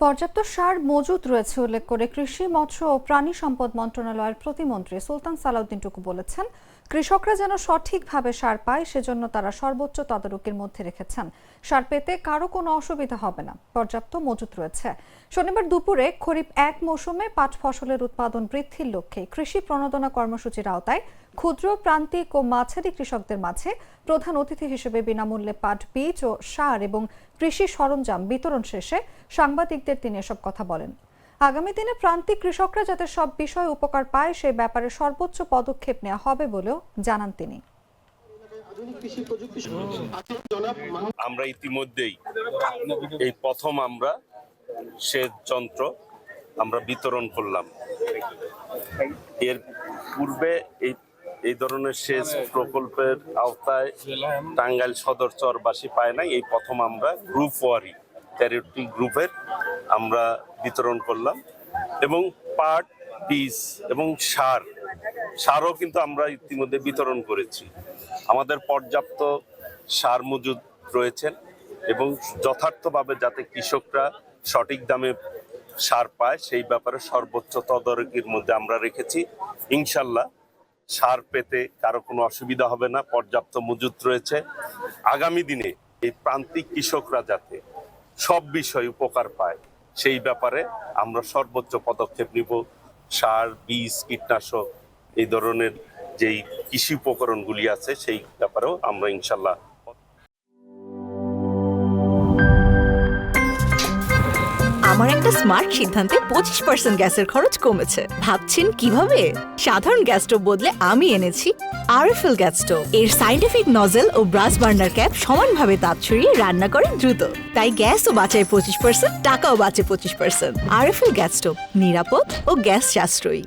পর্যাপ্ত সার মজুত রয়েছে উল্লেখ করে কৃষি, মৎস্য ও প্রাণী সম্পদ মন্ত্রণালয়ের প্রতিমন্ত্রী সুলতান সালাউদ্দিন টুকু বলেছেন, কৃষকরা যেন সঠিকভাবে সার পায় সেজন্য তারা সর্বোচ্চ তদারকির মধ্যে রেখেছেন। সার পেতে কারো কোনো অসুবিধা হবে না, পর্যাপ্ত মজুত রয়েছে। শনিবার দুপুরে খরিফ ১ মৌসুমে পাট ফসলের উৎপাদন বৃদ্ধির লক্ষ্যে কৃষি প্রণোদনা কর্মসূচির আওতায় ক্ষুদ্র, প্রান্তিক ও মাঝারি কৃষকদের মাঝে প্রধান অতিথি হিসেবে বিনামূল্যে পাট বীজ ও সার এবং কৃষি সরঞ্জাম বিতরণ শেষে সাংবাদিকদের তিনি এসব কথা বলেন। আগামী দিনে প্রান্তিক কৃষকরা যাতে সব বিষয়ে উপকার পায় সে ব্যাপারে সর্বোচ্চ পদক্ষেপ নেওয়া হবে বলেও জানান তিনি। আমরা ইতিমধ্যেই এই প্রথম আমরা সেচ যন্ত্র আমরা বিতরণ করলাম। এর পূর্বে এই ধরনের সেচ প্রকল্পের আওতায় টাঙ্গাইল সদর চরবাসী পায় নাই, এই প্রথম আমরা গ্রুপ ওয়ারি 13টি গ্রুপের আমরা বিতরণ করলাম। এবং পাট, বীজ এবং সারও কিন্তু আমরা ইতিমধ্যে বিতরণ করেছি। আমাদের পর্যাপ্ত সার মজুদ রয়েছেন এবং যথার্থভাবে যাতে কৃষকরা সঠিক দামে সার পায় সেই ব্যাপারে সর্বোচ্চ তদারকির মধ্যে আমরা রেখেছি। ইনশাল্লাহ সার পেতে কারো কোনো অসুবিধা হবে না, পর্যাপ্ত মজুদ রয়েছে। আগামী দিনে এই প্রান্তিক কৃষকরা যাতে সব বিষয়ে উপকার পায় সেই ব্যাপারে আমরা সর্বোচ্চ পদক্ষেপ নিব। সার, বীজ, কীটনাশক এই ধরনের যেই কৃষি উপকরণগুলি আছে সেই ব্যাপারেও আমরা ইনশাল্লাহ। আমার একটা স্মার্ট সিদ্ধান্তে 25% গ্যাসের খরচ কমেছে। ভাবছেন কিভাবে? সাধারণ গ্যাস স্টোভ বদলে আমি এনেছি আরএফএল গ্যাস স্টোভ। এর সাইন্টিফিক নজল ও ব্রাস বার্নার ক্যাপ সমানভাবে তাপ ছড়িয়ে রান্না করে দ্রুত, তাই গ্যাসও বাঁচায় 25%, টাকাও বাঁচে 25%। আরএফএল গ্যাস স্টোভ নিরাপদ ও গ্যাস সাশ্রয়ী।